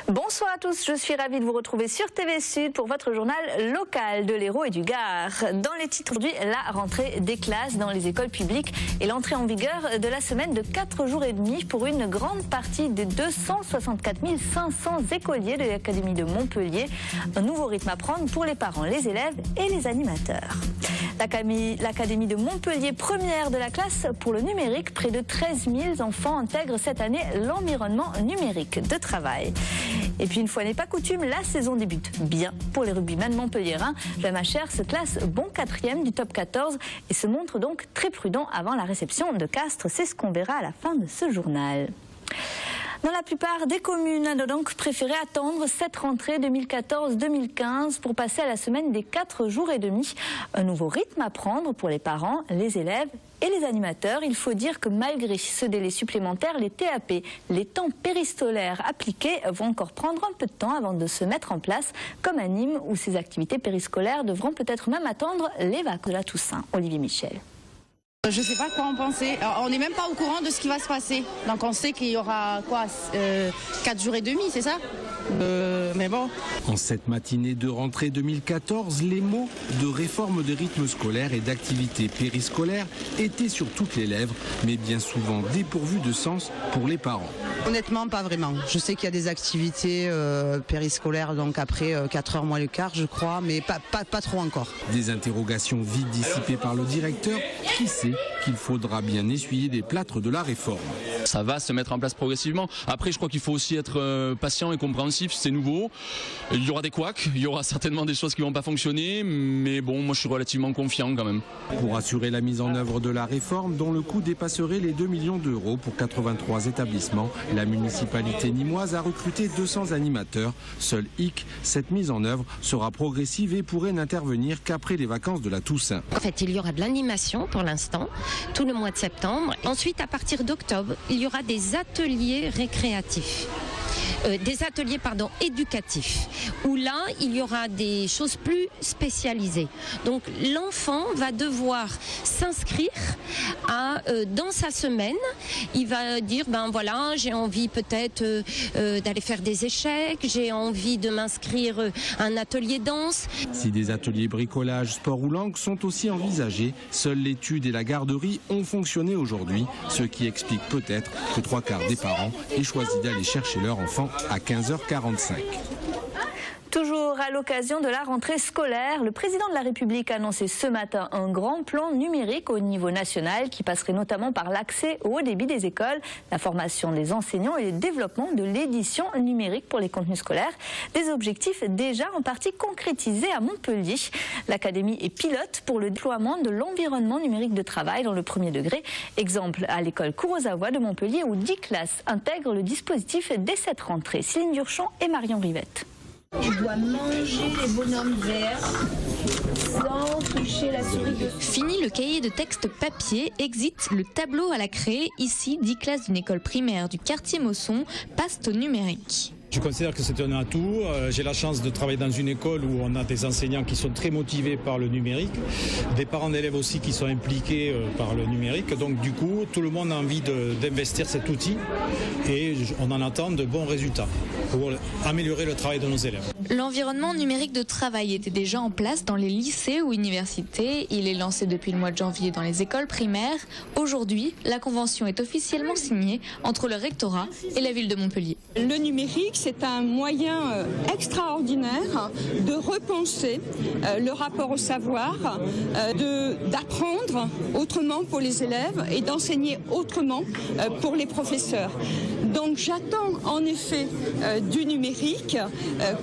Bonsoir à tous, je suis ravie de vous retrouver sur TV Sud pour votre journal local de l'Hérault et du Gard. Dans les titres aujourd'hui, la rentrée des classes dans les écoles publiques et l'entrée en vigueur de la semaine de 4 jours et demi pour une grande partie des 264 500 écoliers de l'Académie de Montpellier. Un nouveau rythme à prendre pour les parents, les élèves et les animateurs. L'Académie de Montpellier, première de la classe pour le numérique, près de 13 000 enfants intègrent cette année l'environnement numérique de travail. Et puis une fois n'est pas coutume, la saison débute bien pour les rugbymen montpelliérains. Le MHR se classe bon 4e du top 14 et se montre donc très prudent avant la réception de Castres. C'est ce qu'on verra à la fin de ce journal. Dans la plupart des communes, on a donc préféré attendre cette rentrée 2014-2015 pour passer à la semaine des 4 jours et demi. Un nouveau rythme à prendre pour les parents, les élèves et les animateurs. Il faut dire que malgré ce délai supplémentaire, les TAP, les temps périscolaires appliqués, vont encore prendre un peu de temps avant de se mettre en place, comme à Nîmes où ces activités périscolaires devront peut-être même attendre les vacances de la Toussaint. Olivier Michel. Je ne sais pas quoi en penser. Alors, on n'est même pas au courant de ce qui va se passer. Donc on sait qu'il y aura quoi, 4 jours et demi, c'est ça? Mais bon. En cette matinée de rentrée 2014, les mots de réforme de rythme scolaire et d'activité périscolaire étaient sur toutes les lèvres, mais bien souvent dépourvus de sens pour les parents. Honnêtement, pas vraiment. Je sais qu'il y a des activités périscolaires, donc après 4h moins le quart, je crois, mais pas trop encore. Des interrogations vite dissipées par le directeur, qui sait qu'il faudra bien essuyer des plâtres de la réforme. Ça va se mettre en place progressivement. Après, je crois qu'il faut aussi être patient et compréhensif. C'est nouveau. Il y aura des couacs, il y aura certainement des choses qui ne vont pas fonctionner, mais bon, moi je suis relativement confiant quand même. Pour assurer la mise en œuvre de la réforme, dont le coût dépasserait les 2 millions d'euros pour 83 établissements, la municipalité nîmoise a recruté 200 animateurs. Seul hic, cette mise en œuvre sera progressive et pourrait n'intervenir qu'après les vacances de la Toussaint. En fait, il y aura de l'animation pour l'instant, tout le mois de septembre. Ensuite, à partir d'octobre, il y aura des ateliers récréatifs. Éducatifs, où là, il y aura des choses plus spécialisées. Donc, l'enfant va devoir s'inscrire dans sa semaine. Il va dire, ben voilà, j'ai envie peut-être d'aller faire des échecs, j'ai envie de m'inscrire à un atelier danse. Si des ateliers bricolage, sport ou langue sont aussi envisagés, seules l'étude et la garderie ont fonctionné aujourd'hui, ce qui explique peut-être que 3/4 des parents aient choisi d'aller chercher leur enfant à 15h45. Toujours à l'occasion de la rentrée scolaire, le président de la République a annoncé ce matin un grand plan numérique au niveau national qui passerait notamment par l'accès au haut débit des écoles, la formation des enseignants et le développement de l'édition numérique pour les contenus scolaires. Des objectifs déjà en partie concrétisés à Montpellier. L'Académie est pilote pour le déploiement de l'environnement numérique de travail dans le premier degré. Exemple à l'école Kurosawa de Montpellier où 10 classes intègrent le dispositif dès cette rentrée. Céline Durchamp et Marion Rivette. Il doit manger les bonhommes verts sans toucher la souris. Fini le cahier de texte papier, exit le tableau à la craie. Ici, 10 classes d'une école primaire du quartier Mosson passent au numérique. Je considère que c'est un atout. J'ai la chance de travailler dans une école où on a des enseignants qui sont très motivés par le numérique, des parents d'élèves aussi qui sont impliqués par le numérique. Donc du coup, tout le monde a envie d'investir cet outil et on en attend de bons résultats pour améliorer le travail de nos élèves. L'environnement numérique de travail était déjà en place dans les lycées ou universités. Il est lancé depuis le mois de janvier dans les écoles primaires. Aujourd'hui, la convention est officiellement signée entre le rectorat et la ville de Montpellier. Le numérique, c'est un moyen extraordinaire de repenser le rapport au savoir, d'apprendre autrement pour les élèves et d'enseigner autrement pour les professeurs. Donc j'attends en effet du numérique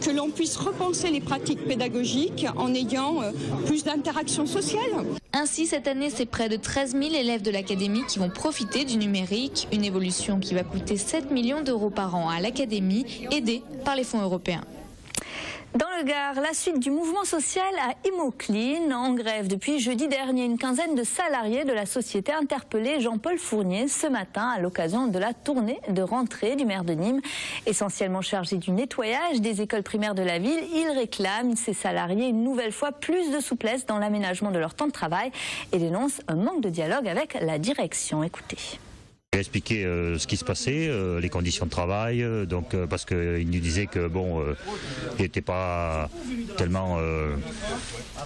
que l'on puisse repenser les pratiques pédagogiques en ayant plus d'interaction sociale. Ainsi, cette année, c'est près de 13 000 élèves de l'Académie qui vont profiter du numérique, une évolution qui va coûter 7 millions d'euros par an à l'Académie, aidée par les fonds européens. Dans le Gard, la suite du mouvement social à Imoclean, en grève depuis jeudi dernier. Une quinzaine de salariés de la société a interpellé Jean-Paul Fournier ce matin à l'occasion de la tournée de rentrée du maire de Nîmes. Essentiellement chargé du nettoyage des écoles primaires de la ville, il réclame, ces salariés, une nouvelle fois plus de souplesse dans l'aménagement de leur temps de travail et dénonce un manque de dialogue avec la direction. Écoutez. Il a expliqué ce qui se passait, les conditions de travail, parce qu'il nous disait que il n'était pas tellement,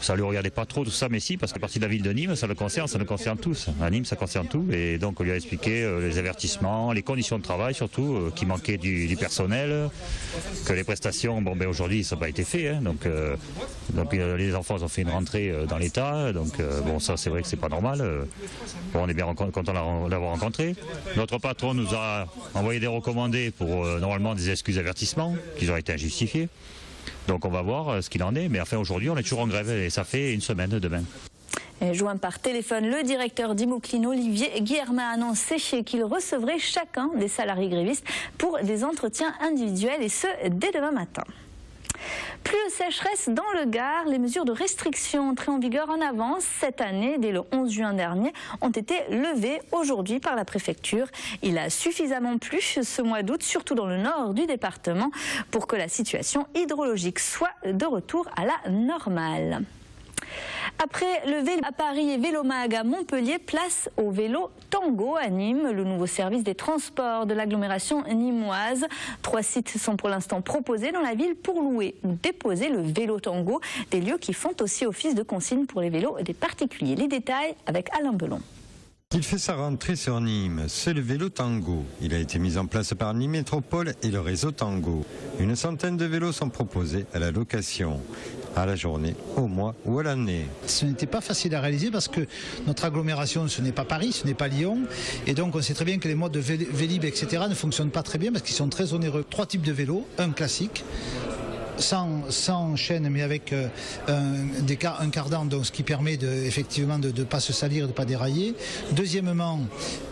ça lui regardait pas trop tout ça, mais si, parce que partie de la ville de Nîmes, ça nous concerne tous. À Nîmes, ça concerne tout, et donc on lui a expliqué les avertissements, les conditions de travail surtout, qu'il manquait du personnel, que les prestations, aujourd'hui ça n'a pas été fait, hein, donc les enfants ont fait une rentrée dans l'État, ça c'est vrai que c'est pas normal. On est bien content de l'avoir rencontré. Notre patron nous a envoyé des recommandés pour normalement des excuses d'avertissement qui ont été injustifiées. Donc on va voir ce qu'il en est. Mais enfin aujourd'hui on est toujours en grève et ça fait une semaine demain. Joint par téléphone, le directeur d'Imoclin, Olivier Guillermin, a annoncé qu'il recevrait chacun des salariés grévistes pour des entretiens individuels et ce dès demain matin. Plus de sécheresse dans le Gard, les mesures de restriction entrées en vigueur en avance cette année, dès le 11 juin dernier, ont été levées aujourd'hui par la préfecture. Il a suffisamment plu ce mois d'août, surtout dans le nord du département, pour que la situation hydrologique soit de retour à la normale. Après le vélo à Paris et Vélomag à Montpellier, place au vélo Tango à Nîmes, le nouveau service des transports de l'agglomération nîmoise. 3 sites sont pour l'instant proposés dans la ville pour louer ou déposer le vélo Tango, des lieux qui font aussi office de consigne pour les vélos des particuliers. Les détails avec Alain Belon. Il fait sa rentrée sur Nîmes, c'est le vélo Tango. Il a été mis en place par Nîmes Métropole et le réseau Tango. Une centaine de vélos sont proposés à la location, à la journée, au mois ou à l'année. Ce n'était pas facile à réaliser parce que notre agglomération, ce n'est pas Paris, ce n'est pas Lyon. Et donc on sait très bien que les modes de Vélib, etc. ne fonctionnent pas très bien parce qu'ils sont très onéreux. 3 types de vélos, un classique, sans chaîne mais avec un cardan, donc ce qui permet effectivement de ne pas se salir, de ne pas dérailler. Deuxièmement,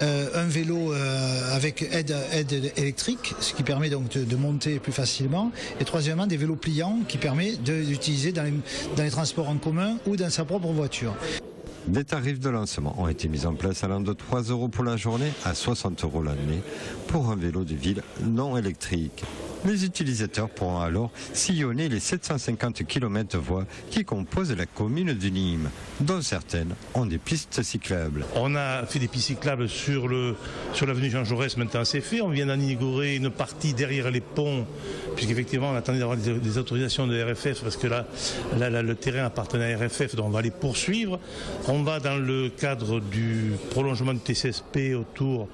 un vélo avec aide électrique, ce qui permet donc de monter plus facilement. Et troisièmement, des vélos pliants qui permettent d'utiliser dans les transports en commun ou dans sa propre voiture. Des tarifs de lancement ont été mis en place allant de 3 € pour la journée à 60 € l'année pour un vélo de ville non électrique. Les utilisateurs pourront alors sillonner les 750 km voies qui composent la commune de Nîmes, dont certaines ont des pistes cyclables. On a fait des pistes cyclables sur l'avenue Jean Jaurès, maintenant c'est fait. On vient d'inaugurer une partie derrière les ponts, puisqu'effectivement on attendait d'avoir des autorisations de RFF, parce que là le terrain appartenait à RFF, donc on va les poursuivre. On va dans le cadre du prolongement du TCSP autour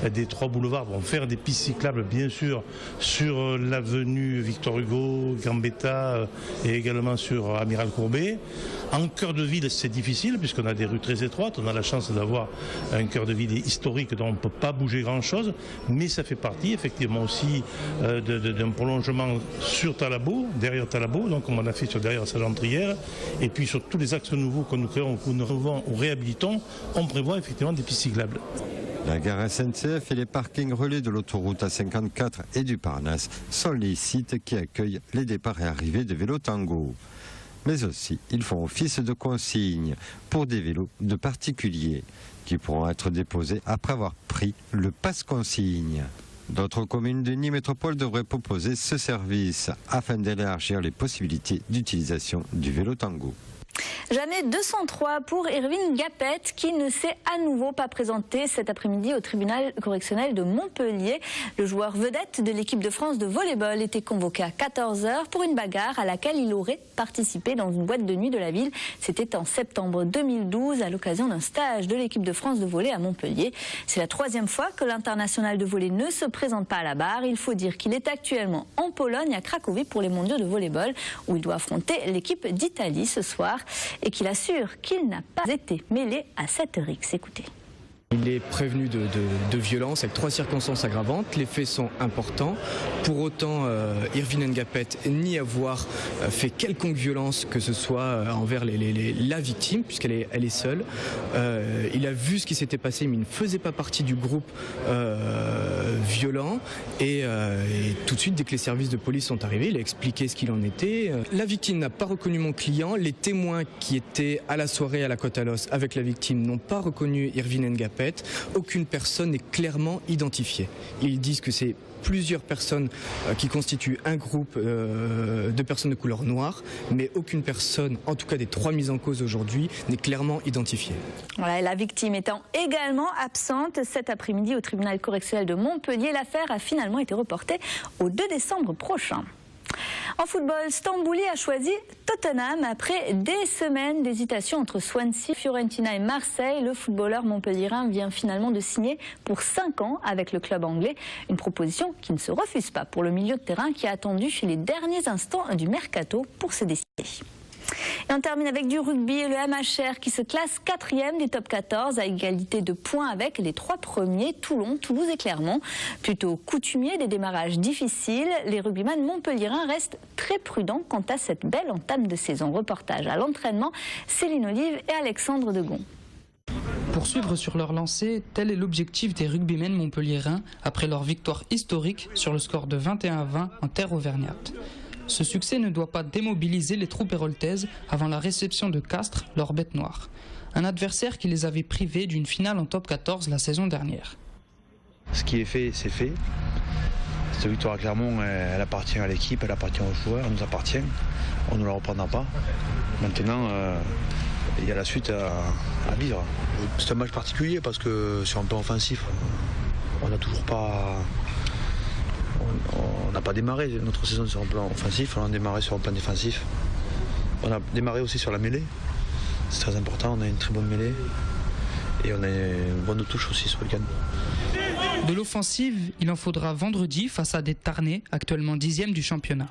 des 3 boulevards, on va faire des pistes cyclables bien sûr sur l'avenue Victor Hugo, Gambetta et également sur Amiral Courbet. En cœur de ville, c'est difficile puisqu'on a des rues très étroites. On a la chance d'avoir un cœur de ville historique dont on ne peut pas bouger grand-chose, mais ça fait partie effectivement aussi d'un prolongement sur Talabot, derrière Talabot, donc on en a fait sur derrière Sagentrière, et puis sur tous les axes nouveaux que nous créons, que nous réhabilitons, on prévoit effectivement des pistes cyclables. La gare SNCF et les parkings relais de l'autoroute A54 et du Parnasse sont les sites qui accueillent les départs et arrivées de vélos Tango. Mais aussi, ils font office de consigne pour des vélos de particuliers qui pourront être déposés après avoir pris le passe consigne. D'autres communes de Nîmes Métropole devraient proposer ce service afin d'élargir les possibilités d'utilisation du vélo Tango. Jamais 203 pour Irvine Gapet qui ne s'est à nouveau pas présenté cet après-midi au tribunal correctionnel de Montpellier. Le joueur vedette de l'équipe de France de volleyball était convoqué à 14 h pour une bagarre à laquelle il aurait participé dans une boîte de nuit de la ville. C'était en septembre 2012 à l'occasion d'un stage de l'équipe de France de volley à Montpellier. C'est la 3e fois que l'international de volley ne se présente pas à la barre. Il faut dire qu'il est actuellement en Pologne à Cracovie pour les mondiaux de volleyball où il doit affronter l'équipe d'Italie ce soir. Et qu'il assure qu'il n'a pas été mêlé à cette rixe. Écoutez. Il est prévenu de violence avec 3 circonstances aggravantes. Les faits sont importants. Pour autant, Irvine Ngapet nie avoir fait quelconque violence que ce soit envers la victime, puisqu'elle est seule. Il a vu ce qui s'était passé, mais il ne faisait pas partie du groupe violent. Et tout de suite, dès que les services de police sont arrivés, il a expliqué ce qu'il en était. La victime n'a pas reconnu mon client. Les témoins qui étaient à la soirée à la Côte à l'Os avec la victime n'ont pas reconnu Irvine Ngapet. répète, aucune personne n'est clairement identifiée. Ils disent que c'est plusieurs personnes qui constituent un groupe de personnes de couleur noire, mais aucune personne, en tout cas des 3 mises en cause aujourd'hui, n'est clairement identifiée. Voilà, la victime étant également absente cet après-midi au tribunal correctionnel de Montpellier, l'affaire a finalement été reportée au 2 décembre prochain. En football, Stambouli a choisi Tottenham après des semaines d'hésitation entre Swansea, Fiorentina et Marseille. Le footballeur montpelliérain vient finalement de signer pour 5 ans avec le club anglais. Une proposition qui ne se refuse pas pour le milieu de terrain qui a attendu les derniers instants du mercato pour se décider. Et on termine avec du rugby et le MHR qui se classe 4e des top 14 à égalité de points avec les 3 premiers, Toulon, Toulouse et Clermont. Plutôt coutumier des démarrages difficiles, les rugbyman montpelliérains restent très prudents quant à cette belle entame de saison. Reportage à l'entraînement, Céline Olive et Alexandre Degon. Poursuivre sur leur lancée, tel est l'objectif des rugbymen montpelliérains après leur victoire historique sur le score de 21-20 en terre auvergnate. Ce succès ne doit pas démobiliser les troupes héroltaises avant la réception de Castres, leur bête noire. Un adversaire qui les avait privés d'une finale en top 14 la saison dernière. Ce qui est fait, c'est fait. Cette victoire à Clermont, elle appartient à l'équipe, elle appartient aux joueurs, elle nous appartient. On ne la reprendra pas. Maintenant, il y a la suite à vivre. C'est un match particulier parce que sur un plan offensif, on n'a toujours pas... On n'a pas démarré notre saison sur un plan offensif, on a démarré sur un plan défensif. On a démarré aussi sur la mêlée, c'est très important, on a une très bonne mêlée et on a une bonne touche aussi ce week-end. De l'offensive, il en faudra vendredi face à des Tarnais, actuellement 10e du championnat.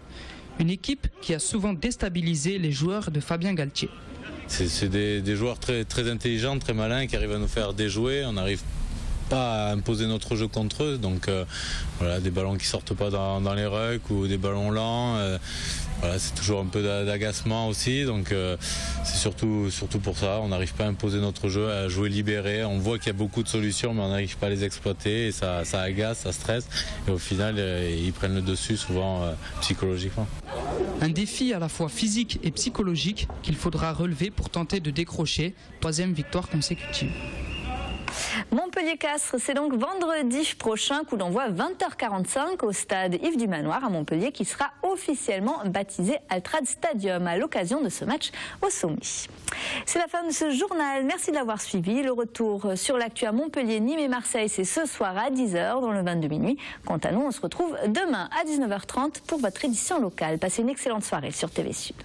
Une équipe qui a souvent déstabilisé les joueurs de Fabien Galtier. C'est des joueurs très, très intelligents, très malins qui arrivent à nous faire déjouer. On n'arrive pas à imposer notre jeu contre eux, donc voilà, des ballons qui sortent pas dans les rucks ou des ballons lents, voilà, c'est toujours un peu d'agacement aussi, donc c'est surtout pour ça, on n'arrive pas à imposer notre jeu, à jouer libéré, on voit qu'il y a beaucoup de solutions mais on n'arrive pas à les exploiter et ça agace, ça stresse et au final ils prennent le dessus souvent psychologiquement. Un défi à la fois physique et psychologique qu'il faudra relever pour tenter de décrocher 3e victoire consécutive. Montpellier-Castres, c'est donc vendredi prochain, coup d'envoi 20h45 au stade Yves du Manoir à Montpellier qui sera officiellement baptisé Altrad Stadium à l'occasion de ce match au Sommet. C'est la fin de ce journal, merci de l'avoir suivi. Le retour sur l'actu à Montpellier, Nîmes et Marseille, c'est ce soir à 10h dans le 22 minuit. Quant à nous, on se retrouve demain à 19h30 pour votre édition locale. Passez une excellente soirée sur TV Sud.